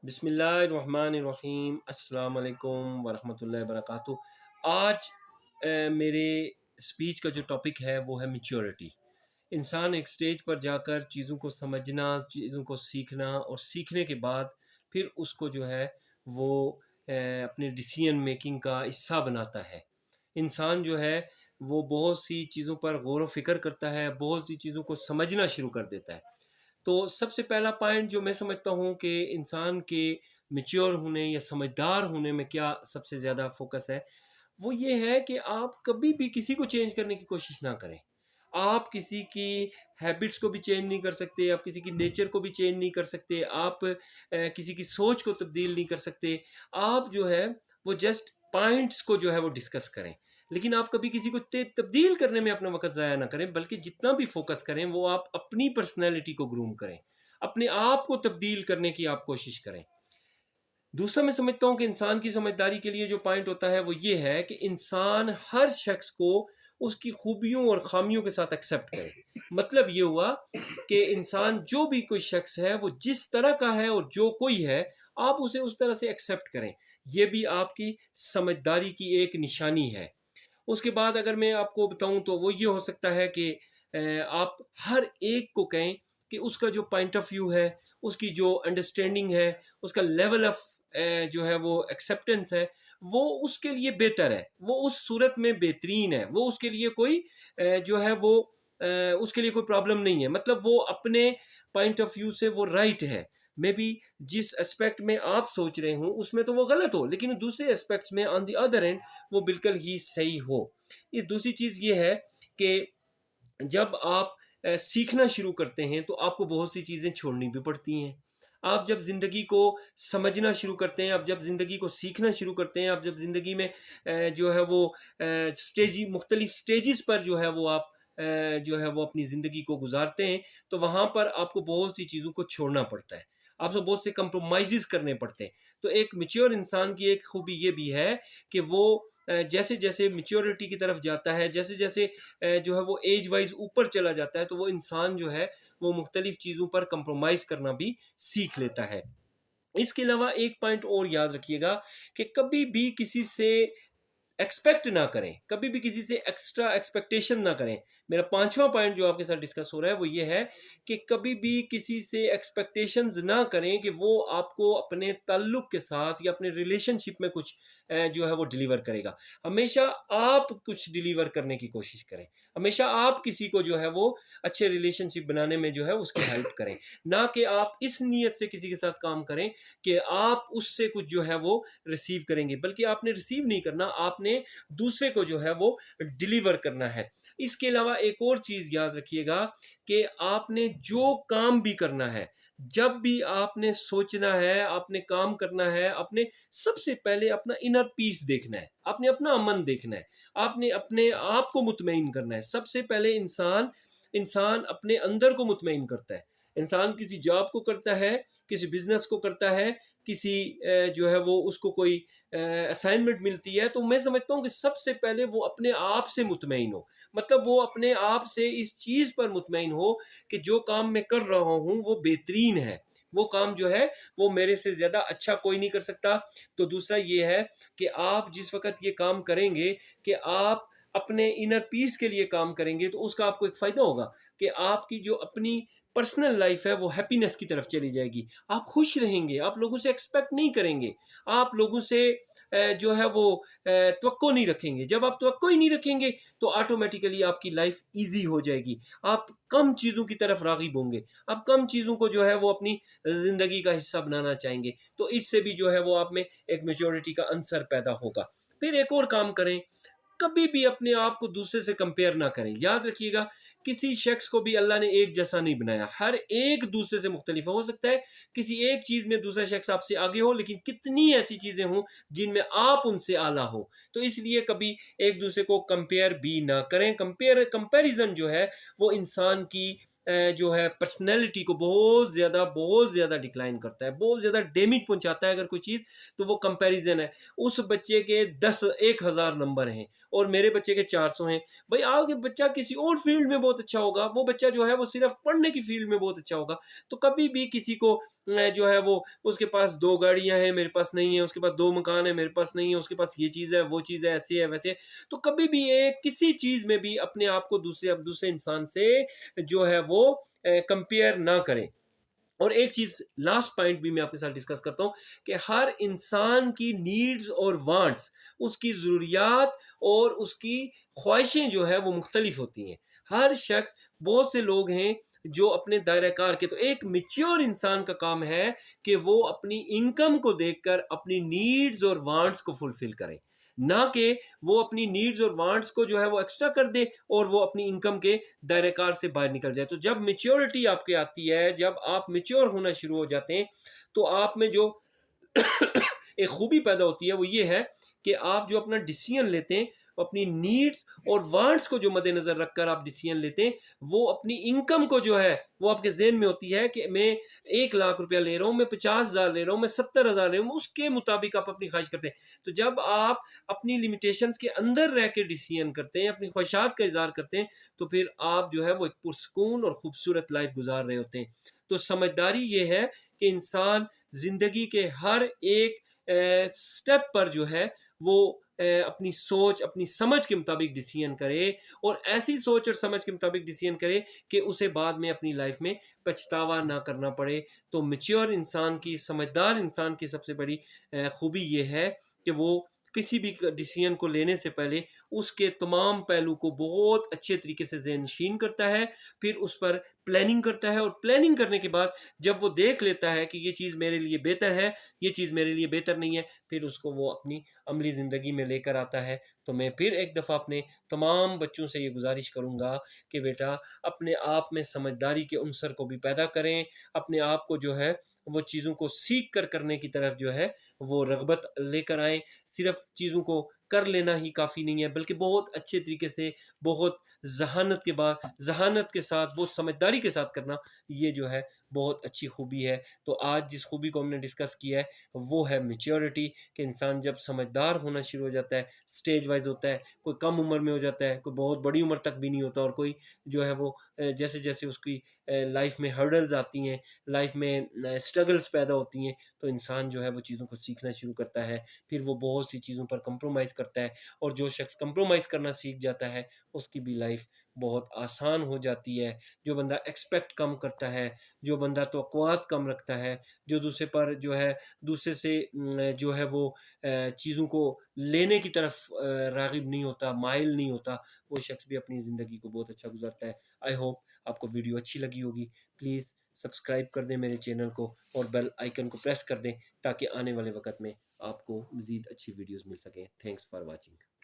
بسم اللہ الرحمن الرحیم۔ السلام علیکم ورحمۃ اللہ وبرکاتہ۔ آج میرے اسپیچ کا جو ٹاپک ہے وہ ہے میچیورٹی۔ انسان ایک سٹیج پر جا کر چیزوں کو سمجھنا، چیزوں کو سیکھنا، اور سیکھنے کے بعد پھر اس کو جو ہے وہ اپنے ڈیسیژن میکنگ کا حصہ بناتا ہے۔ انسان جو ہے وہ بہت سی چیزوں پر غور و فکر کرتا ہے، بہت سی چیزوں کو سمجھنا شروع کر دیتا ہے۔ تو سب سے پہلا پوائنٹ جو میں سمجھتا ہوں کہ انسان کے میچور ہونے یا سمجھدار ہونے میں کیا سب سے زیادہ فوکس ہے، وہ یہ ہے کہ آپ کبھی بھی کسی کو چینج کرنے کی کوشش نہ کریں۔ آپ کسی کی ہیبٹس کو بھی چینج نہیں کر سکتے، آپ کسی کی نیچر کو بھی چینج نہیں کر سکتے، آپ کسی کی سوچ کو تبدیل نہیں کر سکتے۔ آپ جو ہے وہ جسٹ پوائنٹس کو جو ہے وہ ڈسکس کریں، لیکن آپ کبھی کسی کو تبدیل کرنے میں اپنا وقت ضائع نہ کریں، بلکہ جتنا بھی فوکس کریں وہ آپ اپنی پرسنالٹی کو گروم کریں، اپنے آپ کو تبدیل کرنے کی آپ کوشش کریں۔ دوسرا میں سمجھتا ہوں کہ انسان کی سمجھداری کے لیے جو پوائنٹ ہوتا ہے وہ یہ ہے کہ انسان ہر شخص کو اس کی خوبیوں اور خامیوں کے ساتھ ایکسیپٹ کرے۔ مطلب یہ ہوا کہ انسان جو بھی کوئی شخص ہے وہ جس طرح کا ہے اور جو کوئی ہے آپ اسے اس طرح سے ایکسیپٹ کریں۔ یہ بھی آپ کی سمجھداری کی ایک نشانی ہے۔ اس کے بعد اگر میں آپ کو بتاؤں تو وہ یہ ہو سکتا ہے کہ آپ ہر ایک کو کہیں کہ اس کا جو پوائنٹ آف ویو ہے، اس کی جو انڈرسٹینڈنگ ہے، اس کا لیول آف جو ہے وہ ایکسیپٹنس ہے، وہ اس کے لیے بہتر ہے، وہ اس صورت میں بہترین ہے، وہ اس کے لیے کوئی جو ہے وہ اس کے لیے کوئی پرابلم نہیں ہے۔ مطلب وہ اپنے پوائنٹ آف ویو سے وہ رائٹ ہے۔ میں بھی جس اسپیکٹ میں آپ سوچ رہے ہوں اس میں تو وہ غلط ہو، لیکن دوسرے اسپیکٹس میں آن دی ادر اینڈ وہ بالکل ہی صحیح ہو۔ اس دوسری چیز یہ ہے کہ جب آپ سیکھنا شروع کرتے ہیں تو آپ کو بہت سی چیزیں چھوڑنی بھی پڑتی ہیں۔ آپ جب زندگی کو سمجھنا شروع کرتے ہیں، آپ جب زندگی کو سیکھنا شروع کرتے ہیں، آپ جب زندگی میں جو ہے وہ مختلف سٹیجز پر جو ہے وہ آپ جو ہے وہ اپنی زندگی کو گزارتے ہیں، تو وہاں پر آپ کو بہت سی چیزوں کو چھوڑنا پڑتا ہے، آپ کو بہت سے کمپرومائزز کرنے پڑتے ہیں۔ تو ایک میچور انسان کی ایک خوبی یہ بھی ہے کہ وہ جیسے جیسے میچورٹی کی طرف جاتا ہے، جیسے جیسے جو ہے وہ ایج وائز اوپر چلا جاتا ہے، تو وہ انسان جو ہے وہ مختلف چیزوں پر کمپرومائز کرنا بھی سیکھ لیتا ہے۔ اس کے علاوہ ایک پوائنٹ اور یاد رکھیے گا کہ کبھی بھی کسی سے ایکسپیکٹ نہ کریں، کبھی بھی کسی سے ایکسٹرا ایکسپیکٹیشن نہ کریں۔ میرا پانچواں پوائنٹ جو آپ کے ساتھ ڈسکس ہو رہا ہے وہ یہ ہے کہ کبھی بھی کسی سے ایکسپیکٹیشنز نہ کریں کہ وہ آپ کو اپنے تعلق کے ساتھ یا اپنے ریلیشن شپ میں کچھ جو ہے وہ ڈیلیور کرے گا۔ ہمیشہ آپ کچھ ڈیلیور کرنے کی کوشش کریں، ہمیشہ آپ کسی کو جو ہے وہ اچھے ریلیشن شپ بنانے میں جو ہے اس کی ہیلپ کریں، نہ کہ آپ اس نیت سے کسی کے ساتھ کام کریں کہ آپ اس سے کچھ جو ہے وہ ریسیو کریں گے، بلکہ آپ نے ریسیو نہیں کرنا، آپ نے دوسرے کو جو ہے وہ ڈیلیور کرنا ہے۔ اس کے علاوہ ایک اور چیز یاد رکھیے گا کہ آپ نے جو کام بھی کرنا ہے، جب بھی آپ نے سوچنا ہے، آپ نے کام کرنا ہے، آپ نے سب سے پہلے اپنا انر پیس دیکھنا ہے، آپ نے اپنا امن دیکھنا ہے، آپ نے اپنے آپ کو مطمئن کرنا ہے۔ سب سے پہلے انسان اپنے اندر کو مطمئن کرتا ہے۔ انسان کسی جاب کو کرتا ہے، کسی بزنس کو کرتا ہے، کسی جو ہے وہ اس کو کوئی اسائنمنٹ ملتی ہے، تو میں سمجھتا ہوں کہ سب سے پہلے وہ اپنے آپ سے مطمئن ہو۔ مطلب وہ اپنے آپ سے اس چیز پر مطمئن ہو کہ جو کام میں کر رہا ہوں وہ بہترین ہے، وہ کام جو ہے وہ میرے سے زیادہ اچھا کوئی نہیں کر سکتا۔ تو دوسرا یہ ہے کہ آپ جس وقت یہ کام کریں گے کہ آپ اپنے انر پیس کے لیے کام کریں گے، تو اس کا آپ کو ایک فائدہ ہوگا کہ آپ کی جو اپنی پرسنل لائف ہے وہ ہیپینس کی طرف چلی جائے گی، آپ خوش رہیں گے، آپ لوگوں سے ایکسپیکٹ نہیں کریں گے، آپ لوگوں سے جو ہے وہ توقع نہیں رکھیں گے۔ جب آپ توقع ہی نہیں رکھیں گے تو آٹومیٹیکلی آپ کی لائف ایزی ہو جائے گی، آپ کم چیزوں کی طرف راغب ہوں گے، آپ کم چیزوں کو جو ہے وہ اپنی زندگی کا حصہ بنانا چاہیں گے، تو اس سے بھی جو ہے وہ آپ میں ایک میچورٹی کا عنصر پیدا ہوگا۔ پھر ایک اور کام کریں، کبھی بھی اپنے آپ کو دوسرے سے کمپیئر نہ کریں۔ یاد رکھیے گا کسی شخص کو بھی اللہ نے ایک جیسا نہیں بنایا، ہر ایک دوسرے سے مختلف ہو سکتا ہے۔ کسی ایک چیز میں دوسرا شخص آپ سے آگے ہو، لیکن کتنی ایسی چیزیں ہوں جن میں آپ ان سے اعلیٰ ہو۔ تو اس لیے کبھی ایک دوسرے کو کمپیئر بھی نہ کریں۔ کمپیریزن جو ہے وہ انسان کی جو ہے پرسنالٹی کو بہت زیادہ ڈکلائن کرتا ہے، بہت زیادہ ڈیمیج پہنچاتا ہے اگر کوئی چیز، تو وہ کمپیریزن ہے۔ اس بچے کے 10,000 نمبر ہیں اور میرے بچے کے 400 ہیں، بھائی آگے بچہ کسی اور فیلڈ میں بہت اچھا ہوگا، وہ بچہ جو ہے وہ صرف پڑھنے کی فیلڈ میں بہت اچھا ہوگا، تو کبھی بھی کسی کو جو ہے وہ اس کے پاس 2 گاڑیاں ہیں میرے پاس نہیں ہے، اس کے پاس 2 مکان ہیں میرے پاس نہیں ہے، اس کے پاس یہ چیز ہے وہ چیز ہے، ایسے ہے ویسے ہے، تو کبھی بھی کسی چیز میں بھی اپنے آپ کو دوسرے انسان سے جو ہے وہ کمپیئر نہ کریں۔ اور ایک چیز لاسٹ پوائنٹ بھی میں آپ کے ساتھ ڈسکس کرتا ہوں کہ ہر انسان کی نیڈز اور وانٹس، اس کی ضروریات اور اس کی خواہشیں جو ہے وہ مختلف ہوتی ہیں۔ ہر شخص، بہت سے لوگ ہیں جو اپنے دائرہ کار کے، تو ایک میچور انسان کا کام ہے کہ وہ اپنی انکم کو دیکھ کر اپنی نیڈز اور وانٹس کو فلفل کرے، نہ کہ وہ اپنی نیڈز اور وانٹس کو جو ہے وہ ایکسٹرا کر دے اور وہ اپنی انکم کے دائرہ کار سے باہر نکل جائے۔ تو جب میچورٹی آپ کے آتی ہے، جب آپ میچور ہونا شروع ہو جاتے ہیں، تو آپ میں جو ایک خوبی پیدا ہوتی ہے وہ یہ ہے کہ آپ جو اپنا ڈیسیژن لیتے ہیں، اپنی نیڈز اور وانٹس کو جو مد نظر رکھ کر آپ ڈیسیژن لیتے ہیں، وہ اپنی انکم کو جو ہے وہ آپ کے ذہن میں ہوتی ہے کہ میں 1,00,000 روپیہ لے رہا ہوں، میں 50,000 لے رہا ہوں، میں 70,000 لے رہا ہوں، اس کے مطابق آپ اپنی خواہش کرتے ہیں۔ تو جب آپ اپنی لمیٹیشنز کے اندر رہ کے ڈیسیژن کرتے ہیں، اپنی خواہشات کا اظہار کرتے ہیں، تو پھر آپ جو ہے وہ ایک پرسکون اور خوبصورت لائف گزار رہے ہوتے ہیں۔ تو سمجھداری یہ ہے کہ انسان زندگی کے ہر ایک سٹیپ پر جو ہے وہ اپنی سوچ، اپنی سمجھ کے مطابق ڈیسیژن کرے، اور ایسی سوچ اور سمجھ کے مطابق ڈیسیژن کرے کہ اسے بعد میں اپنی لائف میں پچھتاوا نہ کرنا پڑے۔ تو میچور انسان کی، سمجھدار انسان کی سب سے بڑی خوبی یہ ہے کہ وہ کسی بھی ڈیسیژن کو لینے سے پہلے اس کے تمام پہلو کو بہت اچھے طریقے سے ذہن نشین کرتا ہے، پھر اس پر پلاننگ کرتا ہے، اور پلاننگ کرنے کے بعد جب وہ دیکھ لیتا ہے کہ یہ چیز میرے لیے بہتر ہے، یہ چیز میرے لیے بہتر نہیں ہے، پھر اس کو وہ اپنی عملی زندگی میں لے کر آتا ہے۔ تو میں پھر ایک دفعہ اپنے تمام بچوں سے یہ گزارش کروں گا کہ بیٹا اپنے آپ میں سمجھداری کے عنصر کو بھی پیدا کریں، اپنے آپ کو جو ہے وہ چیزوں کو سیکھ کر کرنے کی طرف جو ہے وہ رغبت لے کر آئیں۔ صرف چیزوں کو کر لینا ہی کافی نہیں ہے، بلکہ بہت اچھے طریقے سے، بہت ذہانت کے ساتھ، بہت سمجھداری کے ساتھ کرنا، یہ جو ہے بہت اچھی خوبی ہے۔ تو آج جس خوبی کو ہم نے ڈسکس کیا ہے وہ ہے میچورٹی، کہ انسان جب سمجھدار ہونا شروع ہو جاتا ہے، سٹیج وائز ہوتا ہے، کوئی کم عمر میں ہو جاتا ہے، کوئی بہت بڑی عمر تک بھی نہیں ہوتا، اور کوئی جو ہے وہ جیسے جیسے اس کی لائف میں ہرڈلز آتی ہیں، لائف میں اسٹرگلز پیدا ہوتی ہیں، تو انسان جو ہے وہ چیزوں کو سیکھنا شروع کرتا ہے، پھر وہ بہت سی چیزوں پر کمپرومائز کرتا ہے، اور جو شخص کمپرومائز کرنا سیکھ جاتا ہے اس کی بھی لائف بہت آسان ہو جاتی ہے۔ جو بندہ ایکسپیکٹ کم کرتا ہے، جو بندہ توقعات کم رکھتا ہے، جو دوسرے سے جو ہے وہ چیزوں کو لینے کی طرف راغب نہیں ہوتا، مائل نہیں ہوتا، وہ شخص بھی اپنی زندگی کو بہت اچھا گزارتا ہے۔ آئی ہوپ آپ کو ویڈیو اچھی لگی ہوگی۔ پلیز سبسکرائب کر دیں میرے چینل کو، اور بیل آئیکن کو پریس کر دیں تاکہ آنے والے وقت میں آپ کو مزید اچھی ویڈیوز مل سکیں۔ Thanks for watching.